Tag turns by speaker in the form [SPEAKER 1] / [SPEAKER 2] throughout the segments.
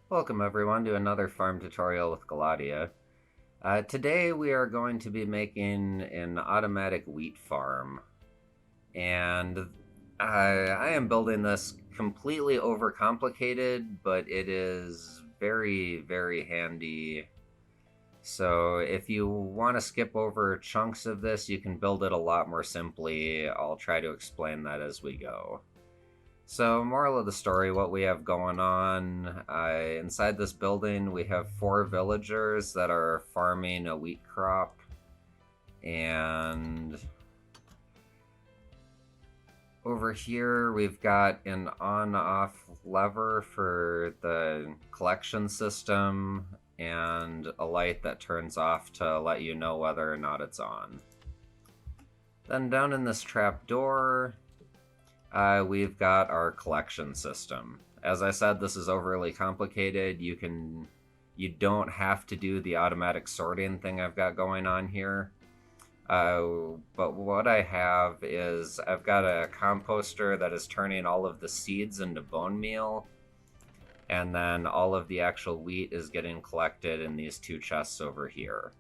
[SPEAKER 1] Welcome everyone to another farm tutorial with Galadia. Today we are going to be making an automatic wheat farm, and I am building this completely overcomplicated, but it is very, very handy. So if you want to skip over chunks of this, you can build it a lot more simply. I'll try to explain that as we go. So, moral of the story, what we have going on inside this building, we have 4 villagers that are farming a wheat crop, and over here we've got an on-off lever for the collection system and a light that turns off to let you know whether or not it's on. Then down in this trap door, we've got our collection system. As I said, this is overly complicated. You don't have to do the automatic sorting thing I've got going on here. But what I have is I've got a composter that is turning all of the seeds into bone meal, and then all of the actual wheat is getting collected in these 2 chests over here.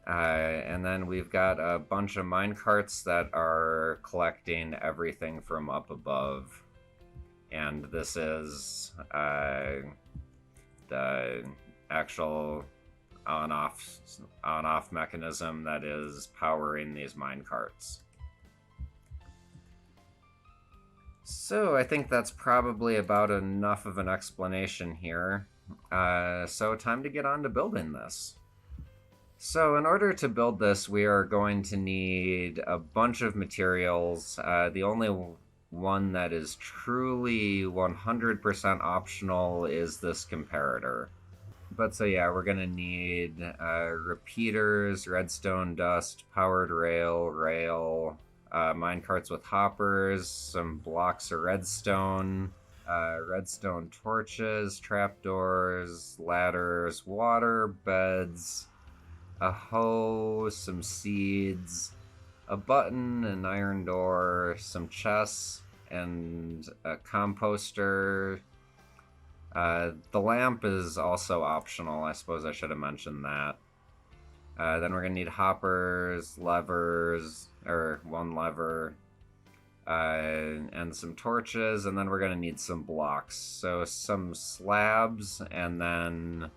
[SPEAKER 1] And then we've got a bunch of mine carts that are collecting everything from up above. And this is the actual on-off mechanism that is powering these mine carts. So I think that's probably about enough of an explanation here. So time to get on to building this. So in order to build this, we are going to need a bunch of materials. The only one that is truly 100% optional is this comparator. But so yeah, we're going to need repeaters, redstone dust, powered rail, minecarts with hoppers, some blocks of redstone, redstone torches, trapdoors, ladders, water beds, a hoe, some seeds, a button, an iron door, some chests, and a composter. The lamp is also optional. I suppose I should have mentioned that. Then we're going to need hoppers, levers, or 1 lever, and some torches, and then we're going to need some blocks. So some slabs, and then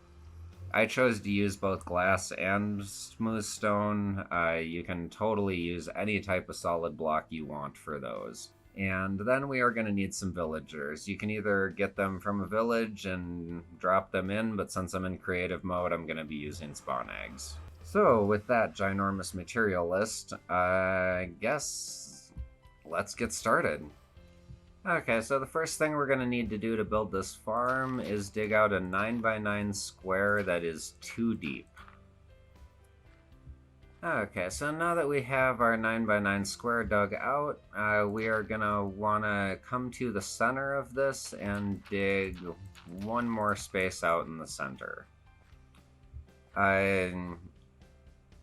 [SPEAKER 1] I chose to use both glass and smooth stone. You can totally use any type of solid block you want for those. And then we are going to need some villagers. You can either get them from a village and drop them in, but since I'm in creative mode, I'm going to be using spawn eggs. So with that ginormous material list, I guess let's get started. Okay, so the first thing we're going to need to do to build this farm is dig out a 9x9 square that is 2 deep. Okay, so now that we have our 9x9 square dug out, we are going to want to come to the center of this and dig 1 more space out in the center.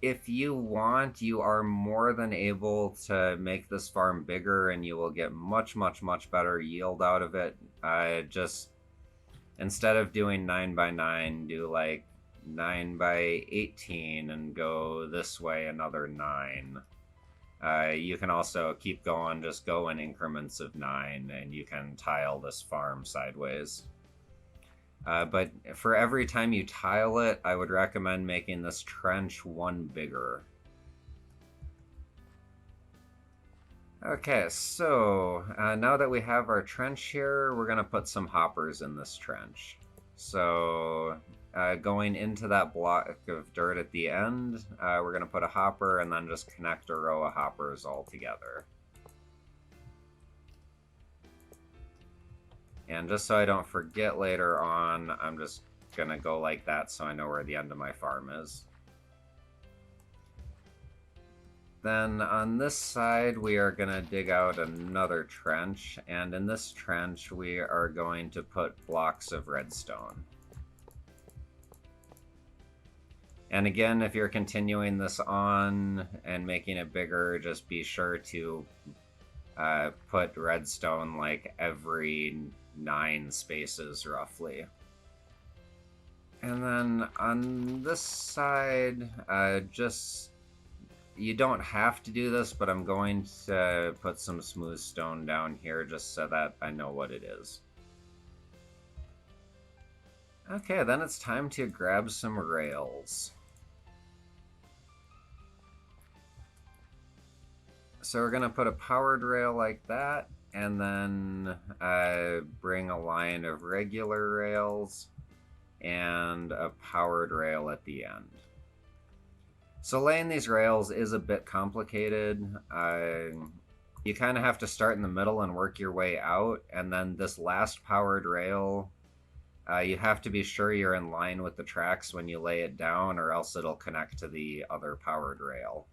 [SPEAKER 1] If you want, you are more than able to make this farm bigger and you will get much better yield out of it. Just instead of doing 9x9, do like 9x18 and go this way another 9. You can also keep going, just go in increments of 9, and you can tile this farm sideways. But for every time you tile it, I would recommend making this trench 1 bigger. Okay, so now that we have our trench here, we're going to put some hoppers in this trench. So going into that block of dirt at the end, we're going to put a hopper and then just connect a row of hoppers all together. And just so I don't forget later on, I'm just going to go like that so I know where the end of my farm is. Then on this side, we are going to dig out another trench, and in this trench, we are going to put blocks of redstone. And again, if you're continuing this on and making it bigger, just be sure to put redstone like every 9 spaces roughly. And then on this side, you don't have to do this, but I'm going to put some smooth stone down here just so that I know what it is. Okay, then it's time to grab some rails. So we're going to put a powered rail like that, and then bring a line of regular rails and a powered rail at the end. So laying these rails is a bit complicated. You kind of have to start in the middle and work your way out, and then this last powered rail, you have to be sure you're in line with the tracks when you lay it down, or else it'll connect to the other powered rail.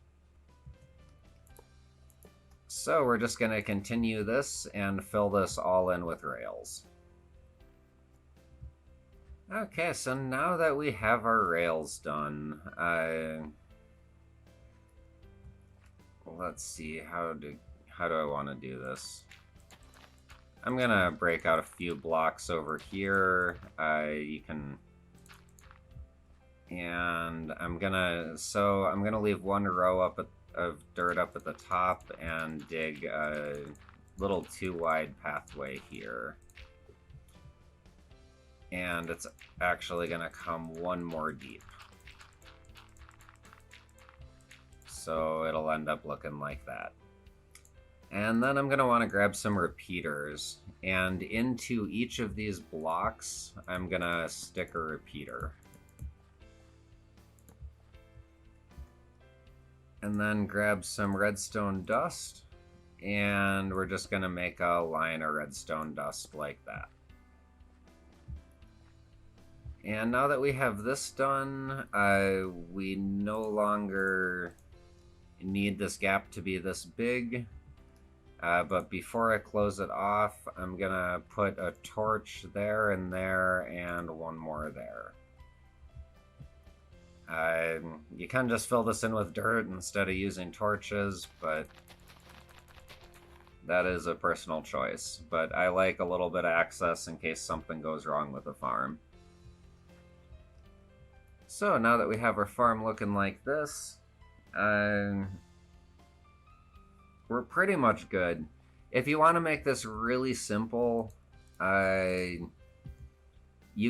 [SPEAKER 1] So we're just going to continue this and fill this all in with rails. Okay, so now that we have our rails done, let's see, how do I want to do this? I'm gonna break out a few blocks over here. And I'm gonna leave one row of dirt up at the top and dig a little 2-wide pathway here. And it's actually gonna come one more deep. So it'll end up looking like that. And then I'm going to want to grab some repeaters, and into each of these blocks I'm going to stick a repeater. And then grab some redstone dust, and we're just going to make a line of redstone dust like that. And now that we have this done, we no longer need this gap to be this big. But before I close it off, I'm gonna put a torch there, and one more there. You can just fill this in with dirt instead of using torches, but that is a personal choice. But I like a little bit of access in case something goes wrong with the farm. So now that we have our farm looking like this, we're pretty much good. If you want to make this really simple, you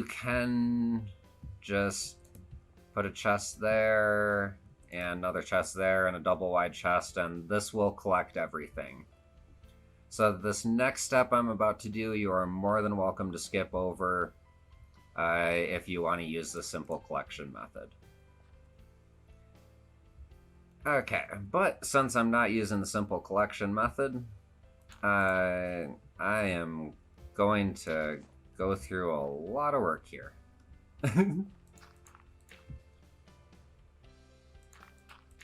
[SPEAKER 1] can just put a chest there, and another chest there, and a double wide chest, and this will collect everything. So this next step I'm about to do, you are more than welcome to skip over if you want to use the simple collection method. Okay, but since I'm not using the simple collection method, I am going to go through a lot of work here.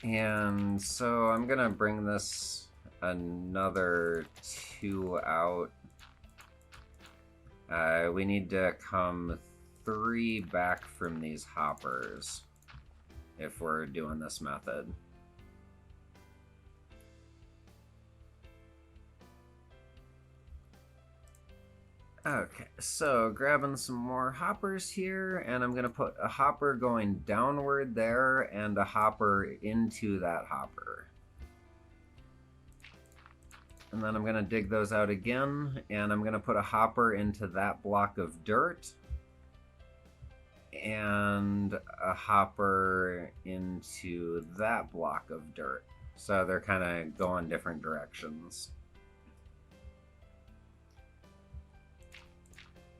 [SPEAKER 1] And so I'm going to bring this another 2 out. We need to come 3 back from these hoppers if we're doing this method. Okay, so grabbing some more hoppers here, and I'm going to put a hopper going downward there and a hopper into that hopper. And then I'm going to dig those out again, and I'm going to put a hopper into that block of dirt and a hopper into that block of dirt. So they're kind of going different directions.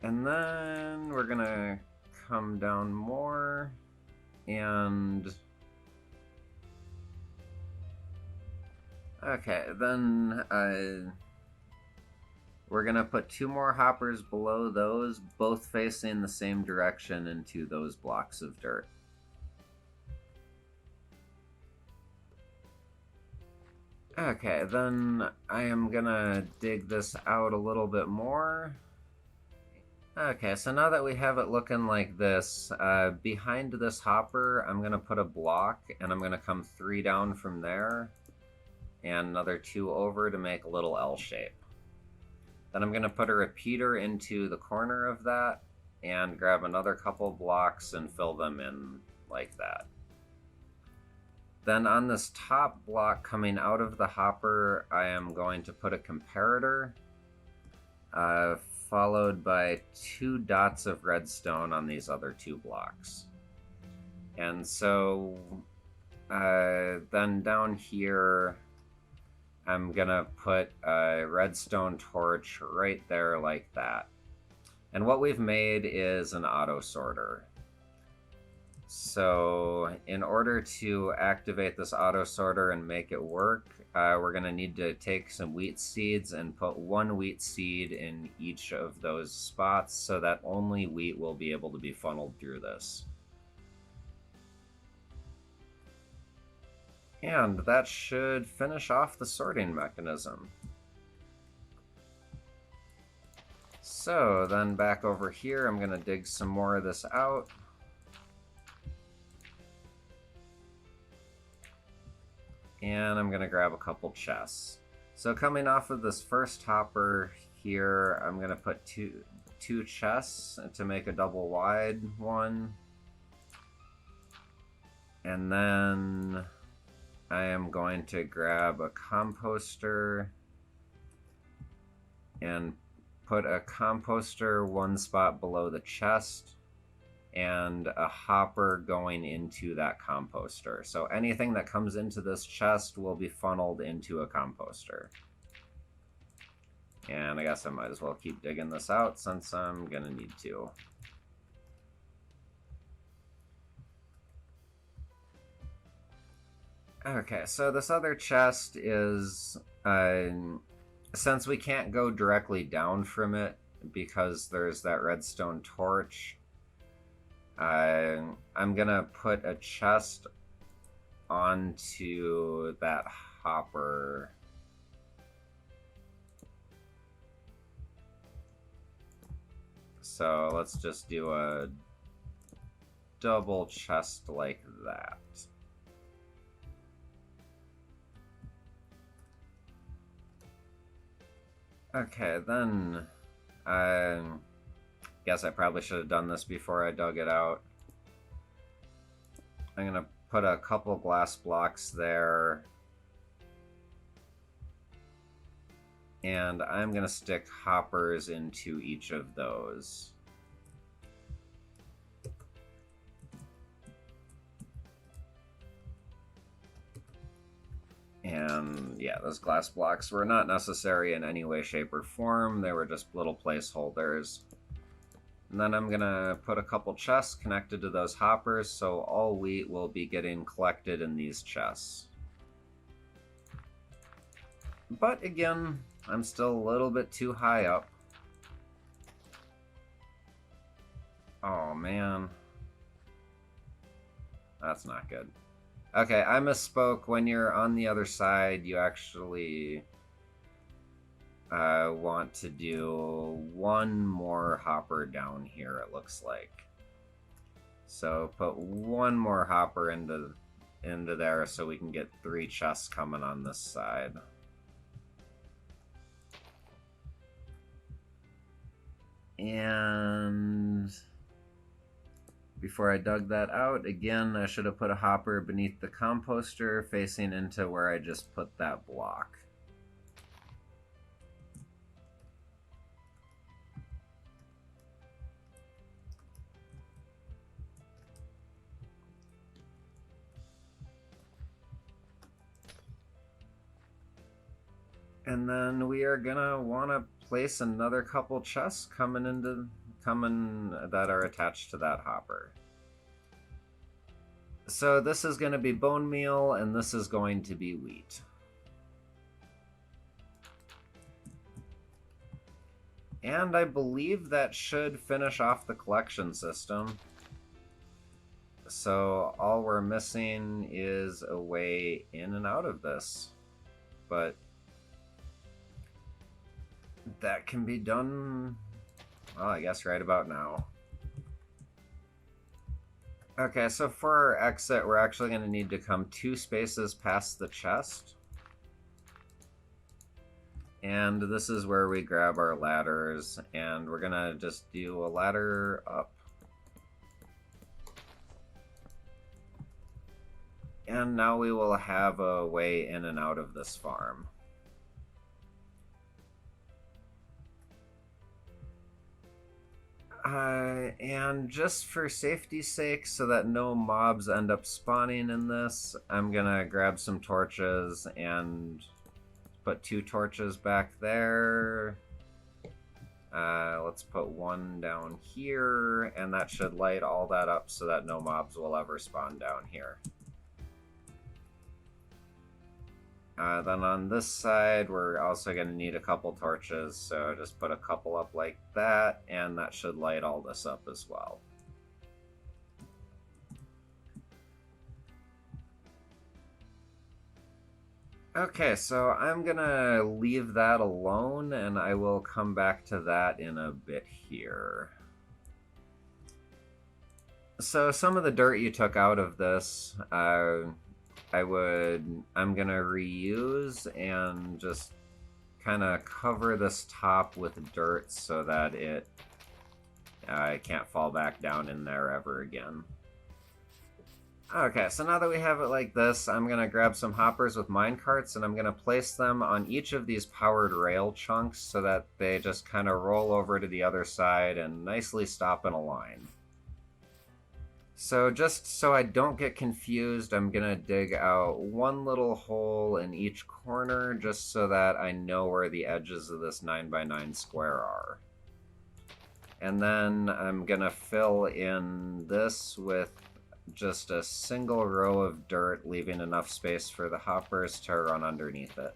[SPEAKER 1] And then we're gonna come down more, and okay, then we're gonna put 2 more hoppers below those, both facing the same direction into those blocks of dirt. Okay, then I am gonna dig this out a little bit more. Okay, so now that we have it looking like this, behind this hopper, I'm going to put a block, and I'm going to come 3 down from there, and another 2 over to make a little L shape. Then I'm going to put a repeater into the corner of that and grab another couple blocks and fill them in like that. Then on this top block coming out of the hopper, I am going to put a comparator, followed by 2 dots of redstone on these other 2 blocks. And so then down here, I'm gonna put a redstone torch right there like that. And what we've made is an auto sorter. So in order to activate this auto sorter and make it work, we're going to need to take some wheat seeds and put 1 wheat seed in each of those spots so that only wheat will be able to be funneled through this. And that should finish off the sorting mechanism. So then back over here, I'm going to dig some more of this out. And I'm going to grab a couple chests. So coming off of this first hopper here, I'm going to put two chests to make a double wide one. And then I am going to grab a composter and put a composter 1 spot below the chest and a hopper going into that composter. So anything that comes into this chest will be funneled into a composter. And I guess I might as well keep digging this out since I'm gonna need to. Okay, so this other chest is, since we can't go directly down from it because there's that redstone torch, I'm gonna put a chest onto that hopper. So let's just do a double chest like that. Okay, then guess I probably should have done this before I dug it out. I'm gonna put a couple glass blocks there. And I'm gonna stick hoppers into each of those. And yeah, those glass blocks were not necessary in any way, shape, or form. They were just little placeholders. And then I'm gonna put a couple chests connected to those hoppers, so all wheat will be getting collected in these chests. But again, I'm still a little bit too high up. Oh man. That's not good. Okay, I misspoke. When you're on the other side, you actually want to do 1 more hopper down here, it looks like. So put 1 more hopper into there so we can get 3 chests coming on this side. And before I dug that out, again, I should have put a hopper beneath the composter facing into where I just put that block. And then we are gonna want to place another couple chests coming that are attached to that hopper. So this is going to be bone meal, and this is going to be wheat. And I believe that should finish off the collection system. So all we're missing is a way in and out of this. But that can be done, well, I guess right about now. Okay, so for our exit, we're actually going to need to come 2 spaces past the chest. And this is where we grab our ladders, and we're gonna just do a ladder up. And now we will have a way in and out of this farm. And just for safety's sake, so that no mobs end up spawning in this, I'm gonna grab some torches and put 2 torches back there. Let's put 1 down here, and that should light all that up so that no mobs will ever spawn down here. Then on this side, we're also going to need a couple torches, so just put a couple up like that, and that should light all this up as well. Okay, so I'm gonna leave that alone, and I will come back to that in a bit here. So some of the dirt you took out of this, I'm gonna reuse and just kind of cover this top with dirt so that it can't fall back down in there ever again. Okay, so now that we have it like this, I'm going to grab some hoppers with minecarts, and I'm going to place them on each of these powered rail chunks so that they just kind of roll over to the other side and nicely stop in a line. So just so I don't get confused, I'm going to dig out 1 little hole in each corner just so that I know where the edges of this 9x9 square are. And then I'm going to fill in this with just a single row of dirt, leaving enough space for the hoppers to run underneath it.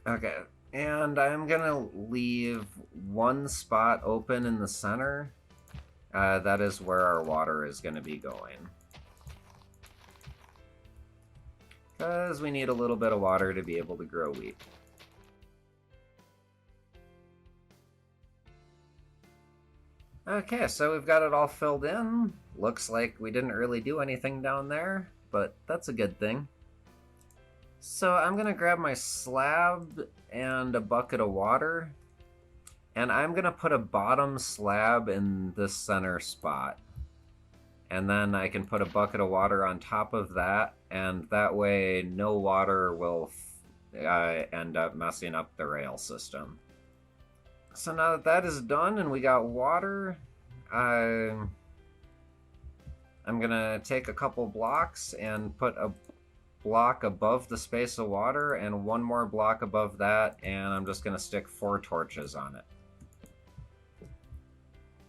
[SPEAKER 1] Okay, and I'm gonna leave 1 spot open in the center. That is where our water is gonna be going. Because we need a little bit of water to be able to grow wheat. Okay, so we've got it all filled in. Looks like we didn't really do anything down there, but that's a good thing. So I'm gonna grab my slab and a bucket of water, and I'm gonna put a bottom slab in this center spot. And then I can put a bucket of water on top of that, and that way no water will end up messing up the rail system. So now that that is done and we got water, I'm gonna take a couple blocks and put a block above the space of water and 1 more block above that, and I'm just gonna stick 4 torches on it.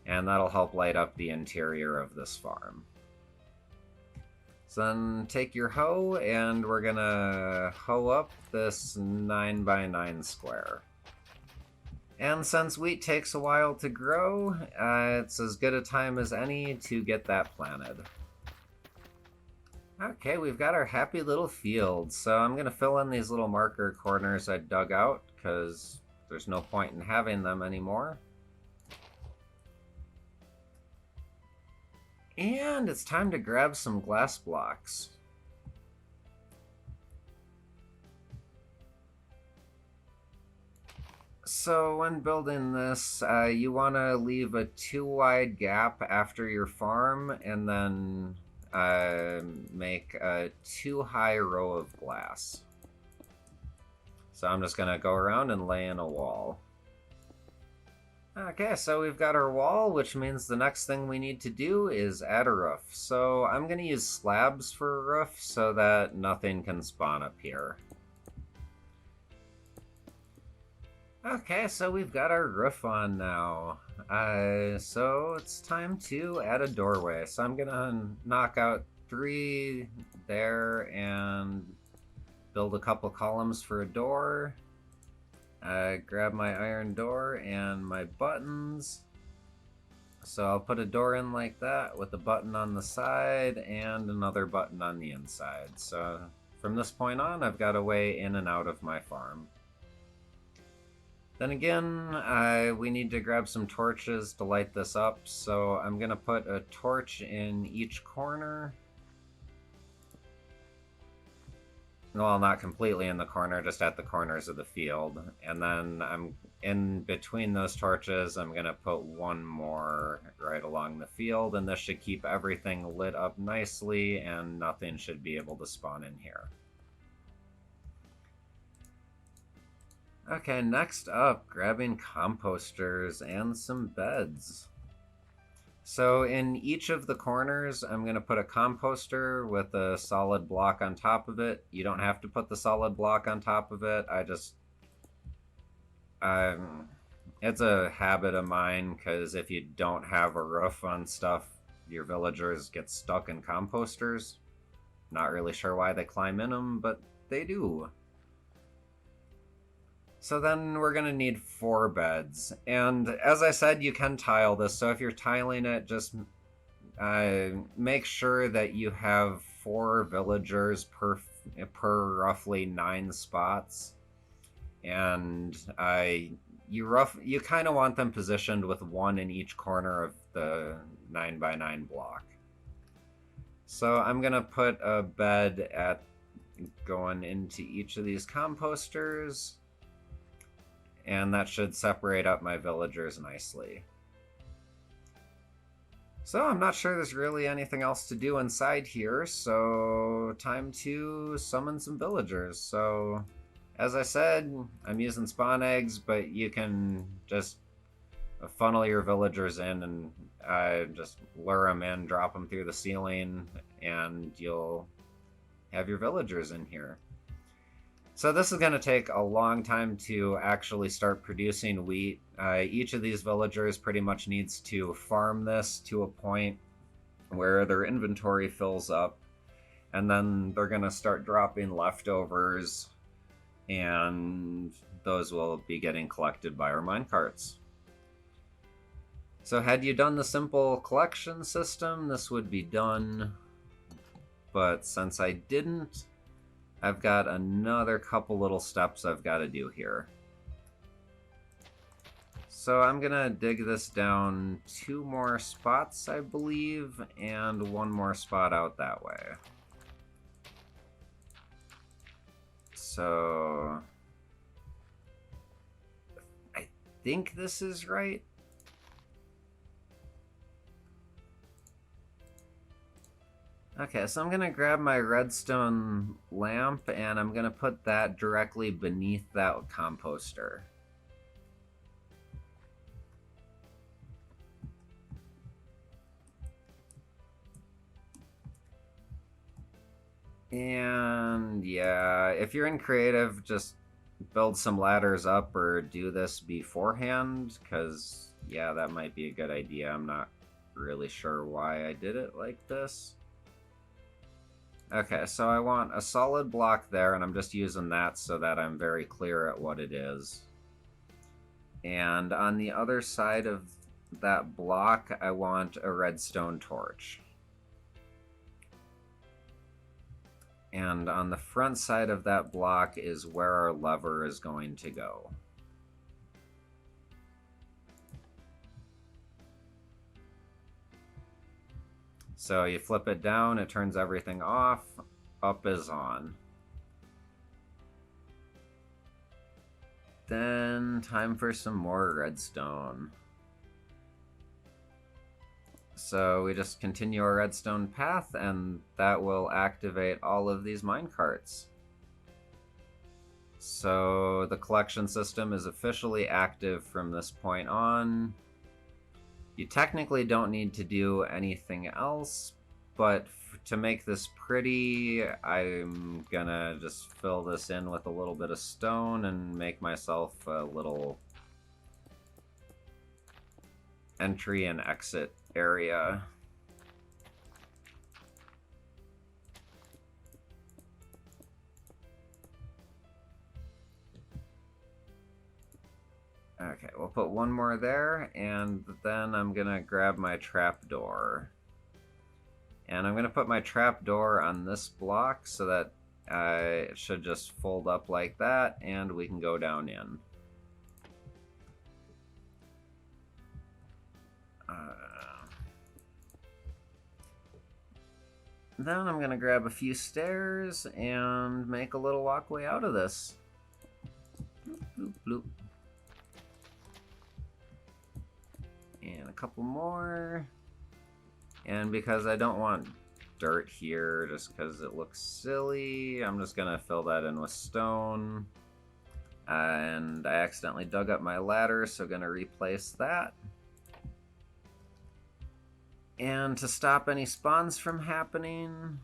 [SPEAKER 1] And that'll help light up the interior of this farm. So then take your hoe, and we're gonna hoe up this 9x9 square. And since wheat takes a while to grow, it's as good a time as any to get that planted. Okay, we've got our happy little field, so I'm gonna fill in these little marker corners I dug out, because there's no point in having them anymore. And it's time to grab some glass blocks. So when building this, you want to leave a 2 wide gap after your farm, and then make a 2 high row of glass. So I'm just going to go around and lay in a wall. Okay, so we've got our wall, which means the next thing we need to do is add a roof. So I'm going to use slabs for a roof so that nothing can spawn up here. Okay, so we've got our roof on now. So it's time to add a doorway. So I'm going to knock out 3 there and build a couple columns for a door. Grab my iron door and my buttons. So I'll put a door in like that with a button on the side and another button on the inside. So from this point on, I've got a way in and out of my farm. Then again, we need to grab some torches to light this up, so I'm gonna put a torch in each corner. Well, not completely in the corner, just at the corners of the field. And then I'm in between those torches, I'm gonna put one more right along the field, and this should keep everything lit up nicely, and nothing should be able to spawn in here. Okay, next up, grabbing composters and some beds. So in each of the corners, I'm going to put a composter with a solid block on top of it. You don't have to put the solid block on top of it. It's a habit of mine, because if you don't have a roof on stuff, your villagers get stuck in composters. Not really sure why they climb in them, but they do. So then we're going to need 4 beds. And as I said, you can tile this. So if you're tiling it, just make sure that you have 4 villagers per roughly 9 spots. And you kind of want them positioned with 1 in each corner of the 9x9 block. So I'm going to put a bed going into each of these composters. And that should separate up my villagers nicely. So I'm not sure there's really anything else to do inside here, so time to summon some villagers. So as I said, I'm using spawn eggs, but you can just funnel your villagers in and just lure them in, drop them through the ceiling, and you'll have your villagers in here. So this is going to take a long time to actually start producing wheat. Each of these villagers pretty much needs to farm this to a point where their inventory fills up, and then they're going to start dropping leftovers, and those will be getting collected by our minecarts. So had you done the simple collection system, this would be done, but since I didn't, I've got another couple little steps I've got to do here. So I'm going to dig this down 2 more spots, I believe, and 1 more spot out that way. So I think this is right. Okay, so I'm going to grab my redstone lamp, and I'm going to put that directly beneath that composter. And yeah, if you're in creative, just build some ladders up or do this beforehand, because yeah, that might be a good idea. I'm not really sure why I did it like this. Okay, so I want a solid block there, and I'm just using that so that I'm very clear at what it is. And on the other side of that block, I want a redstone torch. And on the front side of that block is where our lever is going to go. So you flip it down, it turns everything off, up is on. Then time for some more redstone. So we just continue our redstone path, and that will activate all of these minecarts. So the collection system is officially active from this point on. You technically don't need to do anything else, but to make this pretty, I'm gonna just fill this in with a little bit of stone and make myself a little entry and exit area. Okay, we'll put 1 more there, and then I'm gonna grab my trapdoor. And I'm gonna put my trapdoor on this block so that it should just fold up like that, and we can go down in. Then I'm going to grab a few stairs and make a little walkway out of this. Bloop, bloop. And a couple more. And because I don't want dirt here, just because it looks silly, I'm just going to fill that in with stone. And I accidentally dug up my ladder, so I'm going to replace that. And to stop any spawns from happening,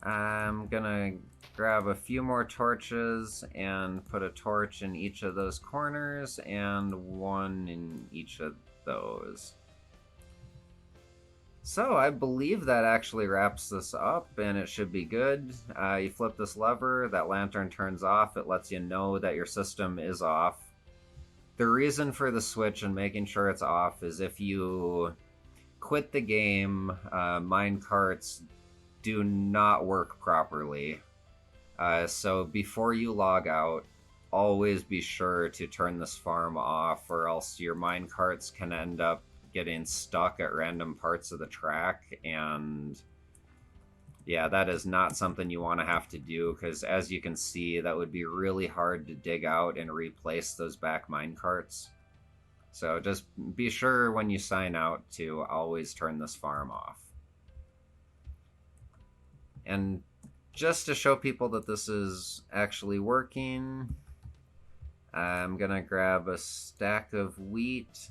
[SPEAKER 1] I'm gonna grab a few more torches and put a torch in each of those corners and one in each of those. So I believe that actually wraps this up, and it should be good. You flip this lever, that lantern turns off, it lets you know that your system is off. The reason for the switch and making sure it's off is if you quit the game, minecarts do not work properly. So before you log out, always be sure to turn this farm off, or else your minecarts can end up getting stuck at random parts of the track, and yeah, that is not something you want to have to do, because as you can see, that would be really hard to dig out and replace those back minecarts. So just be sure when you sign out to always turn this farm off. And just to show people that this is actually working, I'm gonna grab a stack of wheat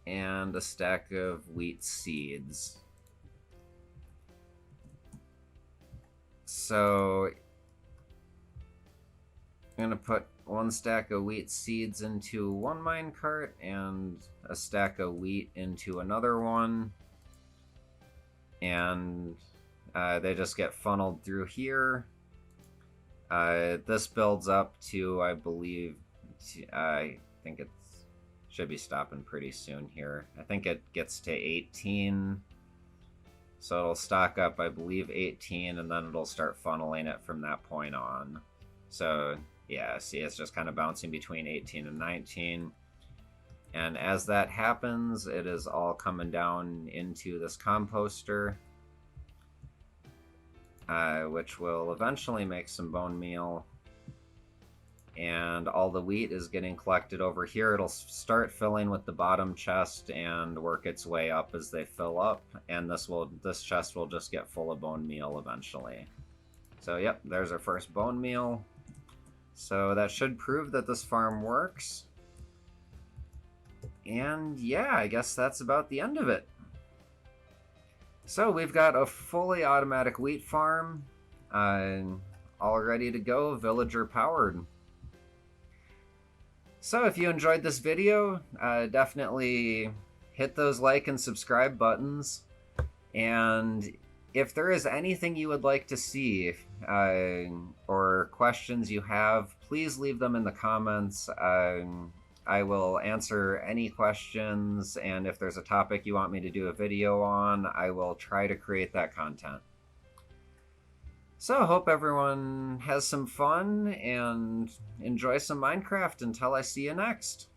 [SPEAKER 1] and a stack of wheat seeds. So I'm gonna put one stack of wheat seeds into one minecart and a stack of wheat into another one, and they just get funneled through here. This builds up to, I believe, I think it should be stopping pretty soon here. I think it gets to 18, so it'll stock up, I believe, 18, and then it'll start funneling it from that point on. So yeah, see, it's just kind of bouncing between 18 and 19. And as that happens, it is all coming down into this composter, which will eventually make some bone meal. And all the wheat is getting collected over here. It'll start filling with the bottom chest and work its way up as they fill up. And this chest will just get full of bone meal eventually. So yep, there's our first bone meal. So that should prove that this farm works. And yeah, I guess that's about the end of it. So we've got a fully automatic wheat farm, all ready to go, villager powered. So if you enjoyed this video, definitely hit those like and subscribe buttons. And if there is anything you would like to see, or questions you have, please leave them in the comments. I will answer any questions, and if there's a topic you want me to do a video on, I will try to create that content. So, hope everyone has some fun and enjoy some Minecraft until I see you next.